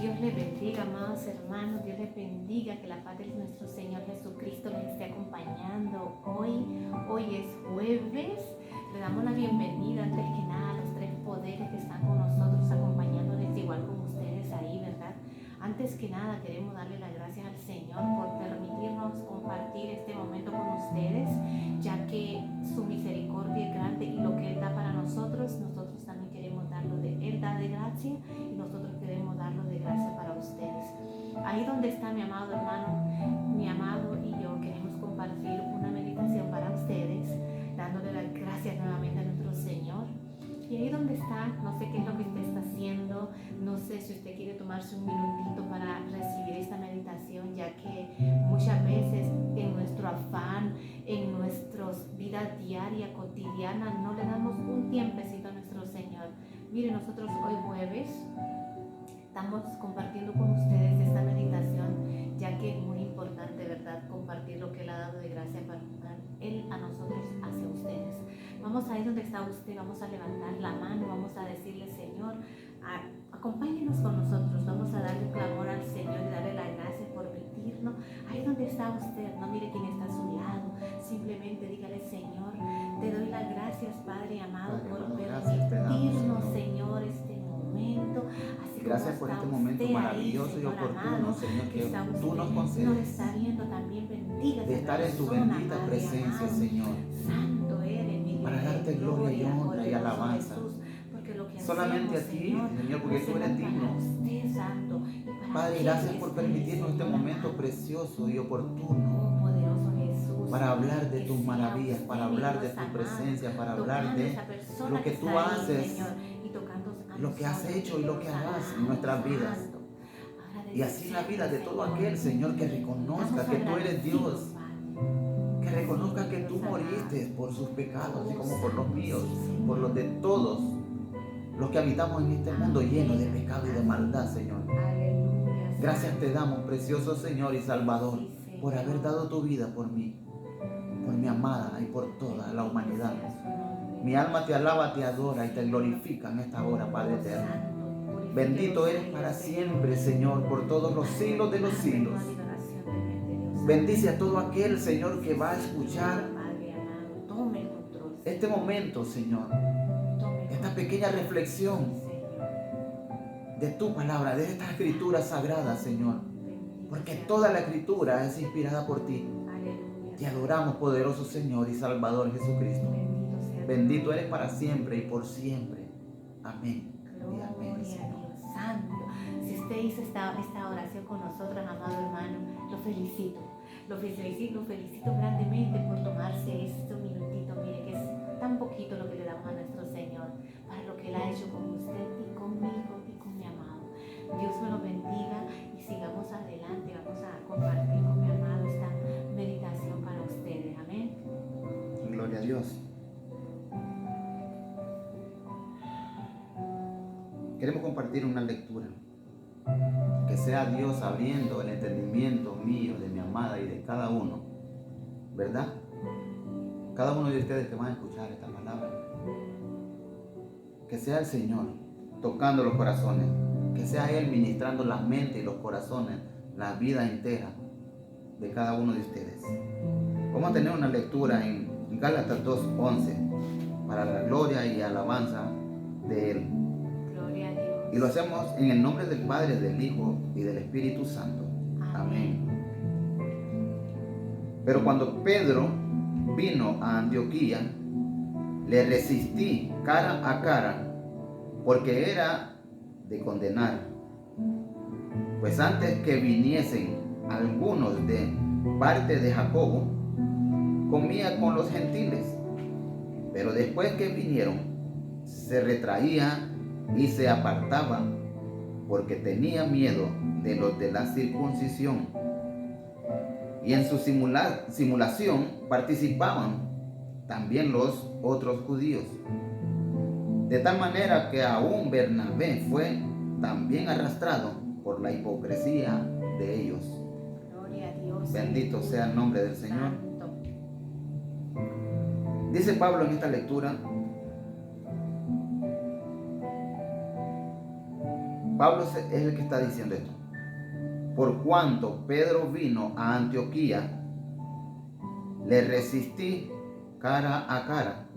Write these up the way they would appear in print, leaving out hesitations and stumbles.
Dios les bendiga, amados hermanos. Dios les bendiga. Que la paz de nuestro Señor Jesucristo les esté acompañando hoy es jueves. Le damos la bienvenida antes que nada a los tres poderes que están con nosotros, acompañándoles igual como ustedes ahí, ¿verdad? Antes que nada queremos darle las gracias al Señor por permitirnos compartir este momento con ustedes, ya que su misericordia es grande y lo que Él da para nosotros también queremos darlo Él da de gracia y nosotros queremos darlo de gracia para ustedes. Ahí donde está mi amado hermano, mi amado y yo queremos compartir una meditación para ustedes, dándole las gracias nuevamente a nuestro Señor. Y ahí donde está, no sé qué es lo que usted está haciendo, no sé si usted quiere tomarse un minutito para recibir esta meditación, ya que muchas veces en nuestro afán, en nuestra vida diaria, cotidiana, no le damos un tiempecito a nuestro Señor. Mire, nosotros hoy jueves estamos compartiendo con ustedes esta meditación, ya que es muy importante, ¿verdad? Compartir lo que Él ha dado de gracia para Él a nosotros, hacia ustedes. Vamos a ir donde está usted, vamos a levantar la mano, vamos a decirle, Señor, acompáñenos con nosotros, vamos a darle un clamor al Señor y darle las gracias por permitirnos. Ahí donde está usted, no mire quién está a su lado, simplemente dígale, Señor, te doy las gracias, Padre amado, por permitirnos, Señor, este momento. Así gracias por este momento maravilloso ahí, y oportuno, amado, Señor, que tú nos concedes. Nos está viendo también, bendiga de estar en tu bendita presencia, amado, Señor. Santo eres, mi Dios, para darte gloria y honra y alabanza. Jesús, porque lo que solamente hacemos, a ti, Señor, porque tú eres digno. Usted, Santo, Padre, gracias por permitirnos este momento precioso y oportuno. Poderoso Jesús, para hablar de tus maravillas, para hablar de tu presencia, para hablar de lo que tú haces, Señor, lo que has hecho y lo que harás en nuestras vidas. Y así la vida de todo aquel, Señor, que reconozca que tú eres Dios, que reconozca que tú moriste por sus pecados, así como por los míos, por los de todos los que habitamos en este mundo lleno de pecado y de maldad, Señor. Gracias te damos, precioso Señor y Salvador, por haber dado tu vida por mí, por mi amada y por toda la humanidad. Mi alma te alaba, te adora y te glorifica en esta hora, Padre eterno. Bendito eres para siempre, Señor, por todos los siglos de los siglos. Bendice a todo aquel, Señor, que va a escuchar este momento, Señor, esta pequeña reflexión de tu palabra, de esta escritura sagrada, Señor, porque toda la escritura es inspirada por ti. Te adoramos, poderoso Señor y Salvador Jesucristo. Bendito eres para siempre y por siempre. Amén. Y amén, Señor. Santo. Si usted hizo esta oración con nosotros, amado hermano, lo felicito. Lo felicito grandemente por tomarse estos minutitos. Mire que es tan poquito lo que le damos a nuestro Señor para lo que Él ha hecho con usted y conmigo y con mi amado. Dios me lo bendiga y sigamos adelante. Vamos a compartir con mi amado esta meditación para ustedes. Amén. Gloria a Dios. Queremos compartir una lectura. Que sea Dios abriendo el entendimiento mío, de mi amada y de cada uno, ¿verdad? Cada uno de ustedes que van a escuchar esta palabra. Que sea el Señor tocando los corazones. Que sea Él ministrando las mentes y los corazones, la vida entera de cada uno de ustedes. Vamos a tener una lectura en Gálatas 2:11 para la gloria y alabanza de Él. Y lo hacemos en el nombre del Padre, del Hijo y del Espíritu Santo. Amén. Pero cuando Pedro vino a Antioquía, le resistí cara a cara, porque era de condenar. Pues antes que viniesen algunos de parte de Jacobo, comía con los gentiles. Pero después que vinieron, se retraía y se apartaba, porque tenía miedo de los de la circuncisión. Y en su simulación participaban también los otros judíos. De tal manera que aún Bernabé fue también arrastrado por la hipocresía de ellos. Gloria a Dios. Bendito sea el nombre del Señor. Dice Pablo en esta lectura: Pablo es el que está diciendo esto. Por cuanto Pedro vino a Antioquía, le resistí cara a cara.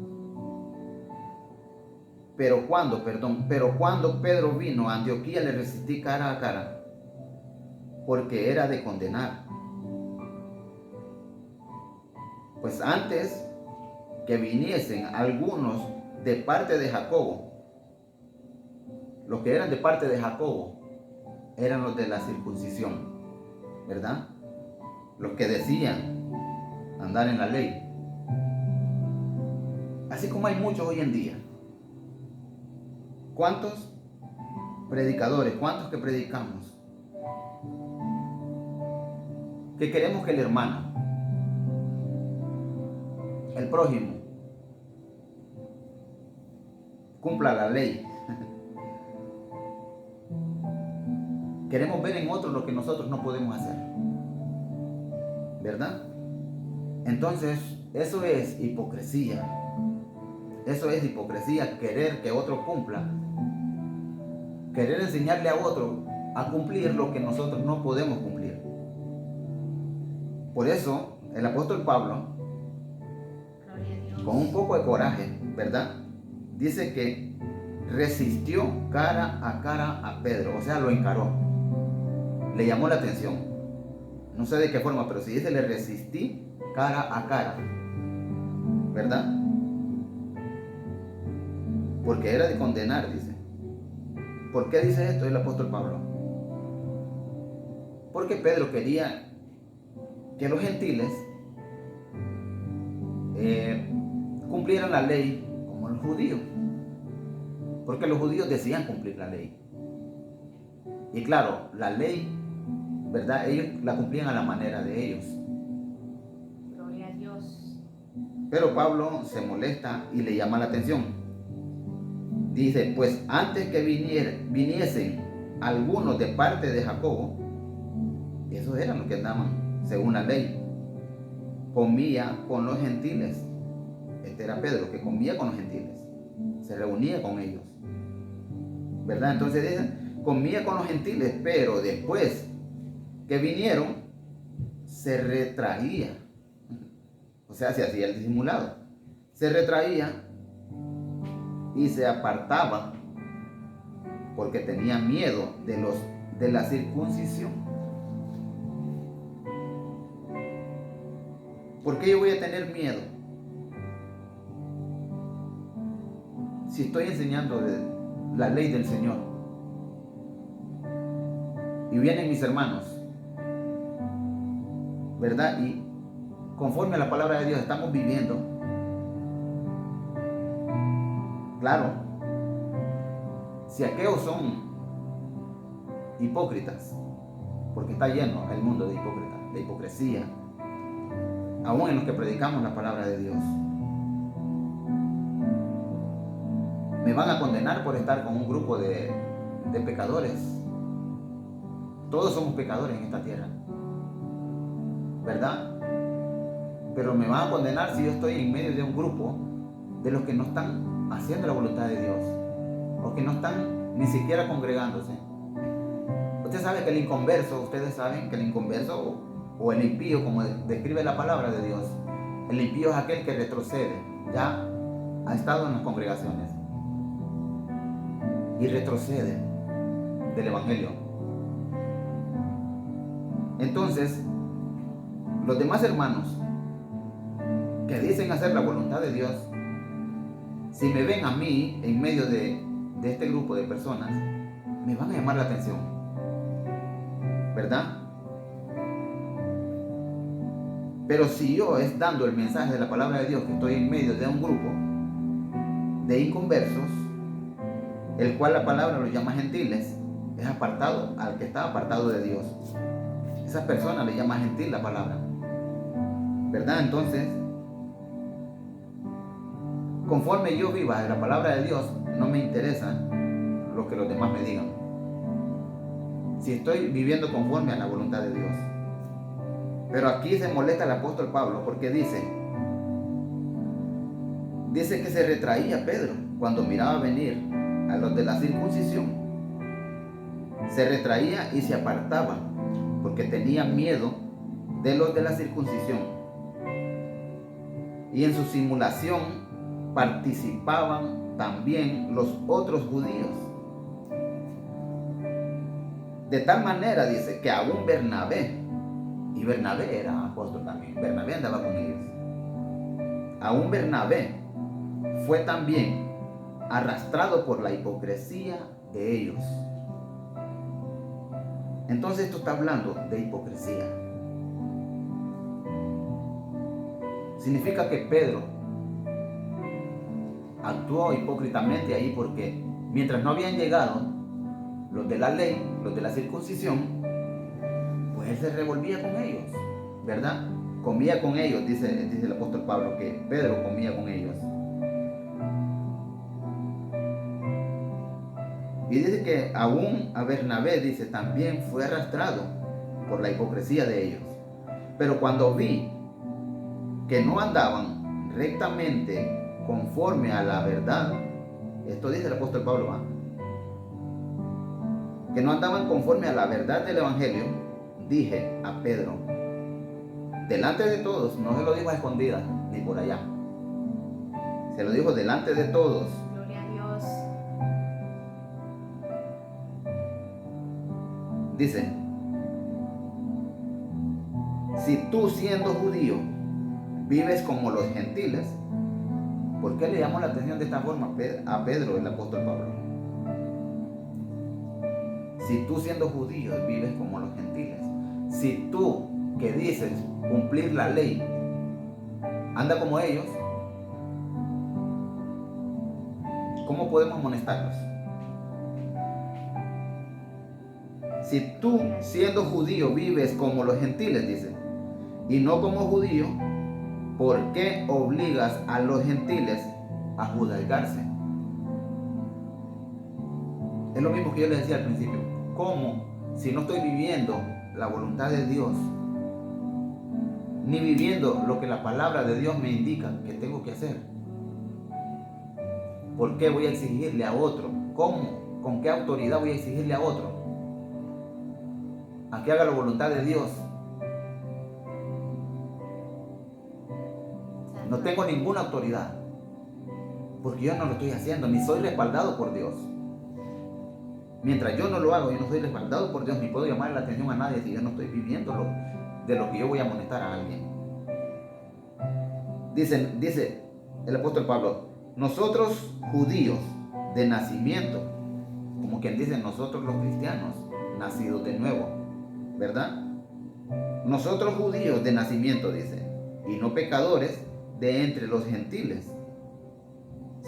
Pero cuando Pedro vino a Antioquía, le resistí cara a cara, porque era de condenar. Pues antes que viniesen algunos de parte de Jacobo, los que eran de parte de Jacobo eran los de la circuncisión, ¿verdad? Los que decían andar en la ley. Así como hay muchos hoy en día. ¿Cuántos predicadores, cuántos que predicamos, que queremos que el hermano, el prójimo, cumpla la ley? Queremos ver en otros lo que nosotros no podemos hacer, ¿verdad? Entonces, eso es hipocresía. Eso es hipocresía, querer que otro cumpla, querer enseñarle a otro a cumplir lo que nosotros no podemos cumplir. Por eso, el apóstol Pablo, con un poco de coraje, ¿verdad?, dice que resistió cara a Pedro, o sea, lo encaró, le llamó la atención. No sé de qué forma, pero si dice le resistí cara a cara, ¿verdad? Porque era de condenar, dice. ¿Por qué dice esto el apóstol Pablo? Porque Pedro quería que los gentiles cumplieran la ley como los judíos. Porque los judíos decían cumplir la ley. Y claro, la ley, ¿verdad?, ellos la cumplían a la manera de ellos. Gloria a Dios. Pero Pablo se molesta y le llama la atención. Dice, pues antes que viniesen algunos de parte de Jacobo, esos eran los que andaban según la ley, comía con los gentiles. Este era Pedro, que comía con los gentiles, se reunía con ellos, ¿verdad? Entonces dicen, comía con los gentiles, pero después que vinieron, se retraía. O sea, se hacía el disimulado. Se retraía y se apartaba porque tenía miedo de la circuncisión. ¿Por qué yo voy a tener miedo si estoy enseñando la ley del Señor? Y vienen mis hermanos, ¿verdad? Y conforme a la palabra de Dios estamos viviendo. Claro, si aquellos son hipócritas, porque está lleno el mundo de hipócritas, de hipocresía, aún en los que predicamos la palabra de Dios, me van a condenar por estar con un grupo de pecadores. Todos somos pecadores en esta tierra, ¿verdad? Pero me van a condenar si yo estoy en medio de un grupo de los que no están haciendo la voluntad de Dios, o que no están ni siquiera congregándose. Ustedes saben que el inconverso, o el impío, como describe la palabra de Dios, el impío es aquel que retrocede, ya ha estado en las congregaciones y retrocede del evangelio. Entonces, los demás hermanos que dicen hacer la voluntad de Dios, si me ven a mí en medio de este grupo de personas, me van a llamar la atención, ¿verdad? Pero si yo es dando el mensaje de la palabra de Dios que estoy en medio de un grupo de inconversos, el cual la palabra los llama gentiles, es apartado al que está apartado de Dios. Esas personas le llama gentil la palabra, ¿verdad? Entonces, conforme yo viva de la palabra de Dios, no me interesa lo que los demás me digan, si estoy viviendo conforme a la voluntad de Dios. Pero aquí se molesta el apóstol Pablo porque dice que se retraía Pedro cuando miraba venir a los de la circuncisión. se retraía y se apartaba, porque tenía miedo de los de la circuncisión. Y en su simulación participaban también los otros judíos. De tal manera, dice, que aún Bernabé, y Bernabé era apóstol también, Bernabé andaba con ellos, aún Bernabé fue también arrastrado por la hipocresía de ellos. Entonces esto está hablando de hipocresía. Significa que Pedro actuó hipócritamente ahí porque mientras no habían llegado los de la ley, los de la circuncisión, pues él se revolvía con ellos, ¿verdad? Comía con ellos, dice el apóstol Pablo, que Pedro comía con ellos. Y dice que aún a Bernabé, dice, también fue arrastrado por la hipocresía de ellos. Pero cuando vi que no andaban rectamente conforme a la verdad, esto dice el apóstol Pablo, ¿va? Que no andaban conforme a la verdad del evangelio, dije a Pedro, delante de todos, no se lo dijo a escondidas ni por allá, se lo dijo delante de todos. Gloria a Dios. Dice, si tú siendo judío vives como los gentiles, ¿por qué le llamó la atención de esta forma a Pedro, el apóstol Pablo? Si tú siendo judío vives como los gentiles, si tú que dices cumplir la ley anda como ellos, ¿cómo podemos amonestarlos? Si tú siendo judío vives como los gentiles, dice, y no como judío, ¿por qué obligas a los gentiles a judaizarse? Es lo mismo que yo les decía al principio. ¿Cómo, si no estoy viviendo la voluntad de Dios, ni viviendo lo que la palabra de Dios me indica que tengo que hacer? ¿Por qué voy a exigirle a otro? ¿Cómo? ¿Con qué autoridad voy a exigirle a otro a que haga la voluntad de Dios? No tengo ninguna autoridad, porque yo no lo estoy haciendo, ni soy respaldado por Dios. Mientras yo no lo hago, yo no soy respaldado por Dios, ni puedo llamar la atención a nadie si yo no estoy viviendo de lo que yo voy a amonestar a alguien. Dice el apóstol Pablo, nosotros judíos de nacimiento, como quien dice nosotros los cristianos, nacidos de nuevo, ¿verdad? Nosotros judíos de nacimiento, dice, y no pecadores de entre los gentiles,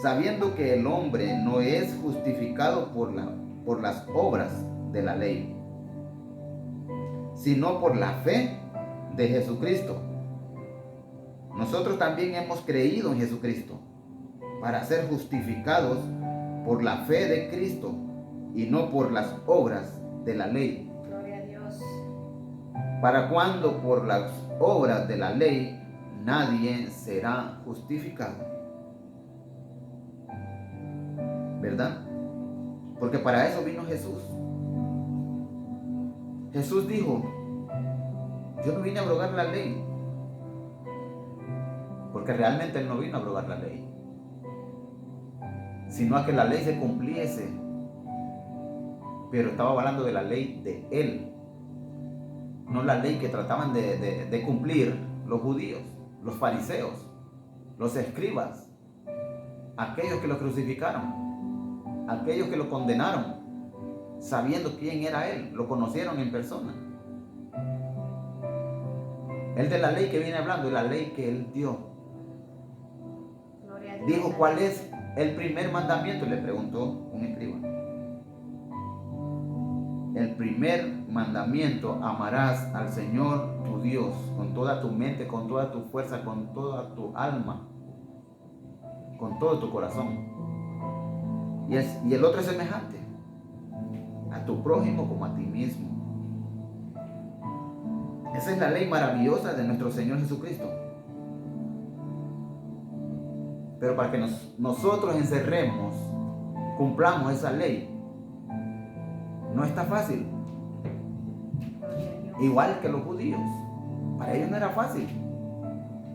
sabiendo que el hombre no es justificado por las obras de la ley, sino por la fe de Jesucristo. Nosotros también hemos creído en Jesucristo para ser justificados por la fe de Cristo y no por las obras de la ley. Gloria a Dios. Para cuando por las obras de la ley nadie será justificado, ¿verdad? Porque para eso vino Jesús. Jesús dijo, yo no vine a abrogar la ley, porque realmente Él no vino a abrogar la ley, sino a que la ley se cumpliese, pero estaba hablando de la ley de Él, no la ley que trataban de cumplir los judíos, los fariseos, los escribas, aquellos que lo crucificaron, aquellos que lo condenaron, sabiendo quién era Él, lo conocieron en persona. El de la ley que viene hablando es la ley que Él dio. Dijo, ¿cuál es el primer mandamiento? Le preguntó un escriba. El primer mandamiento, amarás al Señor tu Dios con toda tu mente, con toda tu fuerza, con toda tu alma, con todo tu corazón. Y el otro es semejante, a tu prójimo como a ti mismo. Esa es la ley maravillosa de nuestro Señor Jesucristo. Pero para que nosotros encerremos, cumplamos esa ley, No está fácil. Igual que los judíos. Para ellos no era fácil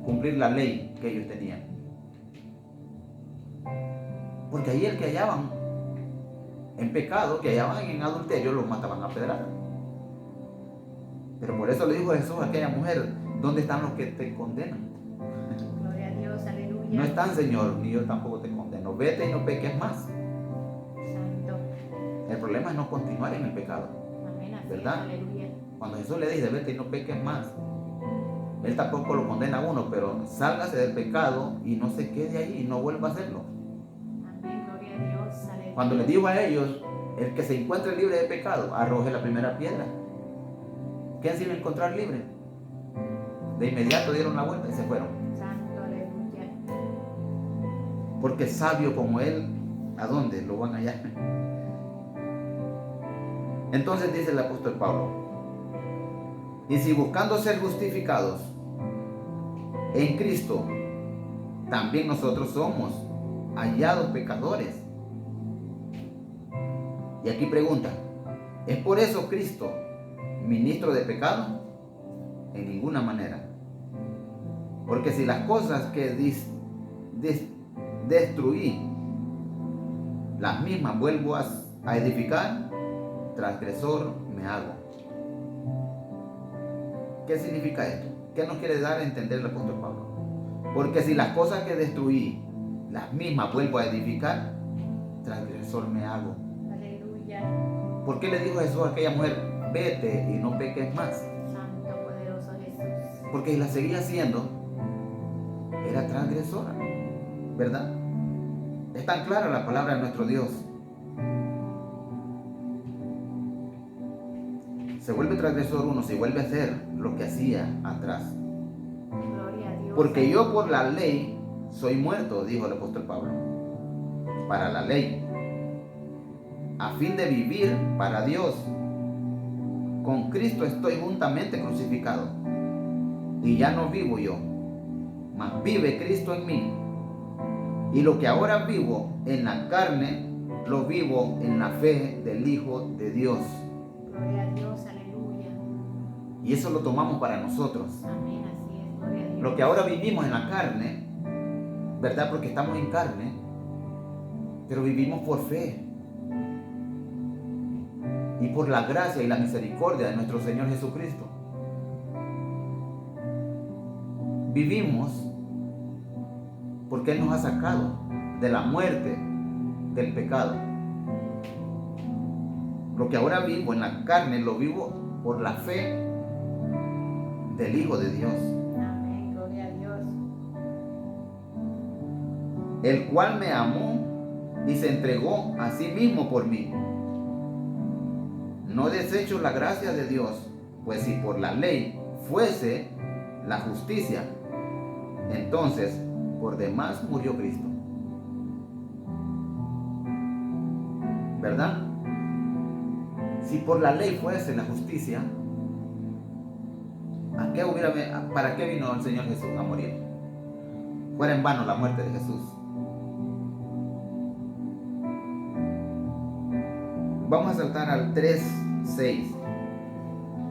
cumplir la ley que ellos tenían. Porque ahí el que hallaban en pecado, que hallaban en adulterio, los mataban a pedrada. Pero por eso le dijo Jesús a aquella mujer: ¿dónde están los que te condenan? Gloria a Dios, aleluya. No están, Señor, ni yo tampoco te condeno. Vete y no peques más. Santo. El problema es no continuar en el pecado. Amén, así ¿Verdad? es, aleluya. Cuando Jesús le dice: vete y no peques más, Él tampoco lo condena a uno, pero sálgase del pecado y no se quede ahí y no vuelva a hacerlo. Amén, gloria a Dios, aleluya. Cuando les dijo a ellos: el que se encuentre libre de pecado, arroje la primera piedra. ¿Quién se iba a encontrar libre? De inmediato dieron la vuelta y se fueron. Santo, aleluya. Porque sabio como Él, ¿a dónde lo van a hallar? Entonces dice el apóstol Pablo: y si buscando ser justificados en Cristo, también nosotros somos hallados pecadores. Y aquí pregunta: ¿es por eso Cristo ministro de pecado? En ninguna manera. Porque si las cosas que destruí, las mismas vuelvo a edificar, transgresor me hago. ¿Qué significa esto? ¿Qué nos quiere dar a entender el apóstol Pablo? Porque si las cosas que destruí, las mismas vuelvo a edificar, transgresor me hago. Aleluya. ¿Por qué le dijo Jesús a aquella mujer: vete y no peques más? Santo, poderoso Jesús. Porque si la seguía haciendo, era transgresora, ¿verdad? Es tan clara la palabra de nuestro Dios. Se vuelve transgresor uno si vuelve a hacer lo que hacía atrás. Gloria a Dios. Porque yo por la ley soy muerto, dijo el apóstol Pablo, para la ley, a fin de vivir para Dios. Con Cristo estoy juntamente crucificado, y ya no vivo yo, mas vive Cristo en mí. Y lo que ahora vivo en la carne, lo vivo en la fe del Hijo de Dios. Gloria a Dios, aleluya. Y eso lo tomamos para nosotros. Amén, así es, gloria a Dios. Lo que ahora vivimos en la carne, ¿verdad? Porque estamos en carne, pero vivimos por fe y por la gracia y la misericordia de nuestro Señor Jesucristo. Vivimos porque Él nos ha sacado de la muerte del pecado. Lo que ahora vivo en la carne lo vivo por la fe del Hijo de Dios, Amén, gloria a Dios. el cual me amó y se entregó a sí mismo por mí. No desecho la gracia de Dios, pues si por la ley fuese la justicia, entonces por demás murió Cristo. ¿Verdad? Si por la ley fuese la justicia, ¿para qué vino el Señor Jesús a morir? Fuera en vano la muerte de Jesús. Vamos a saltar al 3:6.